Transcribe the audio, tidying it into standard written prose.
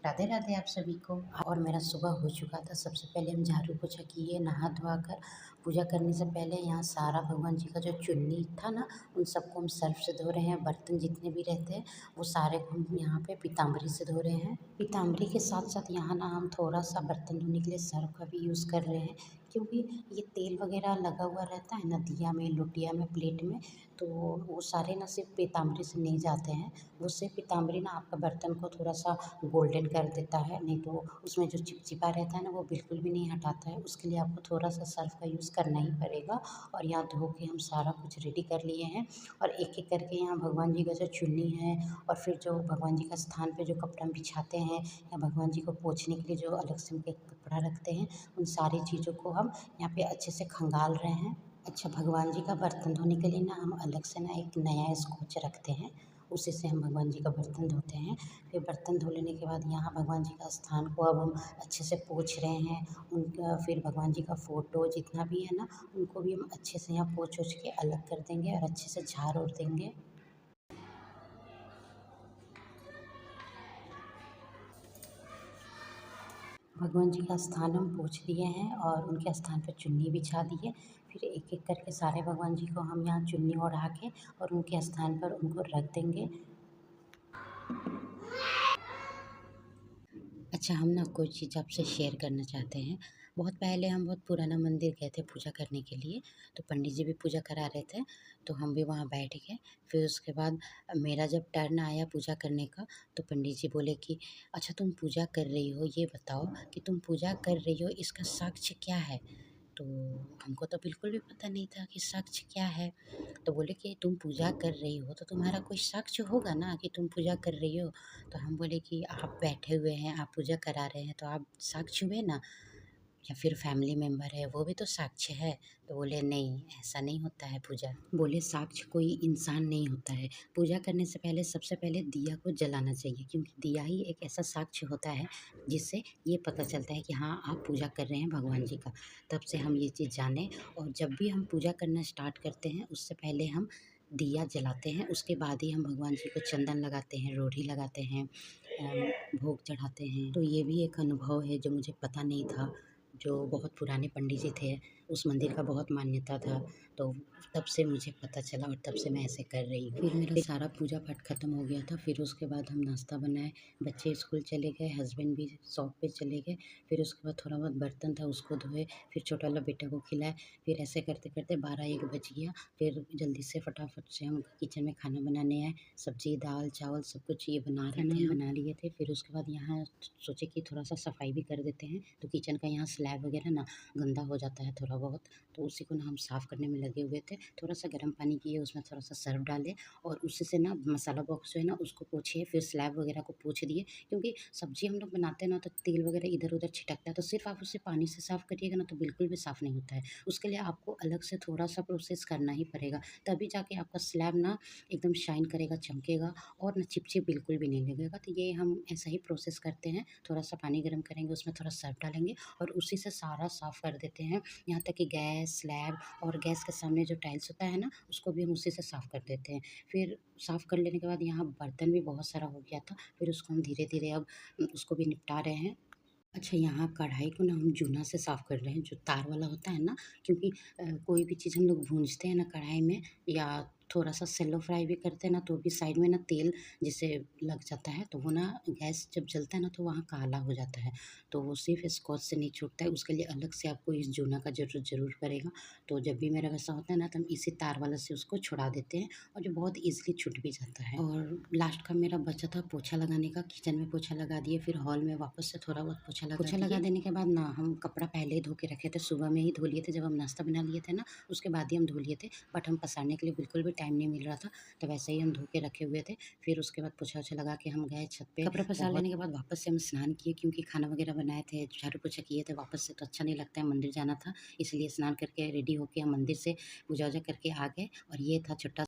राधे राधे आप सभी को। और मेरा सुबह हो चुका था। सबसे पहले हम झाड़ू पोछा किए, नहा धोआ कर पूजा करने से पहले यहाँ सारा भगवान जी का जो चुन्नी था ना, उन सबको हम सर्फ़ से धो रहे हैं। बर्तन जितने भी रहते हैं वो सारे को हम यहाँ पे पीताम्बरी से धो रहे हैं। पीताम्बरी के साथ साथ यहाँ ना हम थोड़ा सा बर्तन धोने के लिए सर्फ़ का भी यूज़ कर रहे हैं, क्योंकि ये तेल वगैरह लगा हुआ रहता है ना दिया में, लोटिया में, प्लेट में, तो वो सारे ना सिर्फ पीताम्बरी से नहीं जाते हैं। उससे पीताम्बरी ना आपका बर्तन को थोड़ा सा गोल्डन कर देता है, नहीं तो उसमें जो चिपचिपा रहता है ना वो बिल्कुल भी नहीं हटाता है। उसके लिए आपको थोड़ा सा सर्फ़ का यूज़ करना ही पड़ेगा। और यहाँ धो के हम सारा कुछ रेडी कर लिए हैं और एक एक करके यहाँ भगवान जी का जो चुन्नी है और फिर जो भगवान जी का स्थान पे जो कपड़ा हम बिछाते हैं या भगवान जी को पोंछने के लिए जो अलग से हम एक कपड़ा रखते हैं, उन सारी चीज़ों को हम यहाँ पे अच्छे से खंगाल रहे हैं। अच्छा, भगवान जी का बर्तन धोने के लिए ना हम अलग से ना एक नया स्कॉच रखते हैं, उसी से हम भगवान जी का बर्तन धोते हैं। फिर बर्तन धो लेने के बाद यहाँ भगवान जी का स्थान को अब हम अच्छे से पोंछ रहे हैं। उनका फिर भगवान जी का फ़ोटो जितना भी है ना, उनको भी हम अच्छे से यहाँ पोंछ ओछ के अलग कर देंगे और अच्छे से झाड़ ओढ़ देंगे। भगवान जी का स्थान हम पोंछ दिए हैं और उनके स्थान पे चुन्नी बिछा दी है। फिर एक एक करके सारे भगवान जी को हम यहाँ चुन्नी ओढ़ा के और उनके स्थान पर उनको रख देंगे। अच्छा, हम ना कोई चीज़ आपसे शेयर करना चाहते हैं। बहुत पहले हम बहुत पुराना मंदिर गए थे पूजा करने के लिए, तो पंडित जी भी पूजा करा रहे थे, तो हम भी वहाँ बैठ गए। फिर उसके बाद मेरा जब टर्न आया पूजा करने का, तो पंडित जी बोले कि अच्छा, तुम पूजा कर रही हो, ये बताओ कि तुम पूजा कर रही हो इसका साक्ष्य क्या है? तो हमको तो बिल्कुल भी पता नहीं था कि साक्ष्य क्या है। तो बोले कि तुम पूजा कर रही हो तो तुम्हारा कोई साक्ष्य होगा ना कि तुम पूजा कर रही हो। तो हम बोले कि आप बैठे हुए हैं, आप पूजा करा रहे हैं तो आप साक्ष्य हुए ना, या फिर फैमिली मेंबर है वो भी तो साक्ष्य है। तो बोले नहीं, ऐसा नहीं होता है पूजा। बोले साक्ष्य कोई इंसान नहीं होता है। पूजा करने से पहले सबसे पहले दिया को जलाना चाहिए, क्योंकि दिया ही एक ऐसा साक्ष्य होता है जिससे ये पता चलता है कि हाँ, आप पूजा कर रहे हैं भगवान जी का। तब से हम ये चीज़ जाने, और जब भी हम पूजा करना स्टार्ट करते हैं उससे पहले हम दिया जलाते हैं, उसके बाद ही हम भगवान जी को चंदन लगाते हैं, रोड़ी लगाते हैं, भोग चढ़ाते हैं। तो ये भी एक अनुभव है जो मुझे पता नहीं था। जो बहुत पुराने पंडित जी थे, उस मंदिर का बहुत मान्यता था, तो तब से मुझे पता चला और तब से मैं ऐसे कर रही हूँ। फिर मेरा सारा पूजा पाठ ख़त्म हो गया था। फिर उसके बाद हम नाश्ता बनाए, बच्चे स्कूल चले गए, हस्बैंड भी शॉप पे चले गए। फिर उसके बाद थोड़ा बहुत बर्तन था उसको धोए, फिर छोटा वाला बेटा को खिलाए। फिर ऐसे करते-करते 12-1 बज गया। फिर जल्दी से फटाफट से हम किचन में खाना बनाने आए। सब्ज़ी, दाल, चावल सब कुछ ये बना रहे थे, बना लिए थे। फिर उसके बाद यहाँ सोचे कि थोड़ा-सा सफाई भी कर देते हैं, तो किचन का यहाँ स्लैब वगैरह ना गंदा हो जाता है थोड़ा बहुत, तो उसी को ना हम साफ़ करने में लगे हुए थे। थोड़ा-सा गर्म पानी किए, उसमें थोड़ा-सा सर्फ़ डाले और उसी से ना मसाला बॉक्स जो है ना उसको पोंछे, फिर स्लैब वगैरह को पोंछ दिए, क्योंकि सब्ज़ी हम लोग बनाते हैं ना तो तेल वगैरह इधर-उधर छिटकता है, तो सिर्फ़ आप उसे पानी से साफ़ करिएगा ना तो बिल्कुल भी साफ़ नहीं होता है। उसके लिए आपको अलग से थोड़ा-सा प्रोसेस करना ही पड़ेगा, तभी जाके आपका स्लैब ना एकदम शाइन करेगा, चमकेगा और ना चिप-चिप बिल्कुल भी नहीं लगेगा। तो ये हम ऐसा ही प्रोसेस करते हैं। थोड़ा-सा पानी गरम करेंगे, उसमें थोड़ा सर्फ़ डालेंगे और उसी से सारा साफ़ कर देते हैं। यहाँ तक कि गैस, स्लैब और गैस के सामने जो टाइल्स होता है ना, उसको भी हम उसी से साफ़ कर देते हैं। फिर साफ़ कर लेने के बाद यहाँ बर्तन भी बहुत सारा हो गया था, फिर उसको हम धीरे-धीरे अब उसको भी निपटा रहे हैं। अच्छा, यहाँ कढ़ाई को ना हम जूना से साफ़ कर रहे हैं, जो तार वाला होता है ना, क्योंकि कोई भी चीज़ हम लोग भूनते हैं ना कढ़ाई में, या थोड़ा-सा शैलो फ्राई भी करते हैं ना, तो भी साइड में ना तेल जैसे लग जाता है, तो वो ना गैस जब जलता है ना तो वहाँ काला हो जाता है। तो वो सिर्फ़ स्कॉच से नहीं छूटता है, उसके लिए अलग से आपको इस जूना का ज़रूरत ज़रूर पड़ेगा। तो जब भी मेरा वैसा होता है ना तो हम इसी तार वाला से उसको छुड़ा देते हैं, और जो बहुत ईज़िली छूट भी जाता है। और लास्ट का मेरा बचा था पोछा लगाने का, किचन में पोछा लगा दिए, फिर हॉल में वापस से थोड़ा बहुत पोछा लगा देने के बाद ना हम कपड़ा पहले ही धो के रखे थे, सुबह में ही धो लिए थे, जब हम नाश्ता बना लिए थे ना, उसके बाद ही हम धो लिए थे। बट हम पसारने के लिए बिल्कुल भी टाइम नहीं मिल रहा था, तो वैसे ही हम धो के रखे हुए थे। फिर उसके बाद पोछा-वोछा लगा के हम गए छत पे। कपड़ा पसार लेने के बाद वापस से हम स्नान किए, क्योंकि खाना वगैरह बनाए थे, झाड़ू पोछा किए थे, वापस से तो अच्छा नहीं लगता है, मंदिर जाना था, इसलिए स्नान करके रेडी होके हम मंदिर से पूजा-वूजा करके आ गए। और ये था छोटा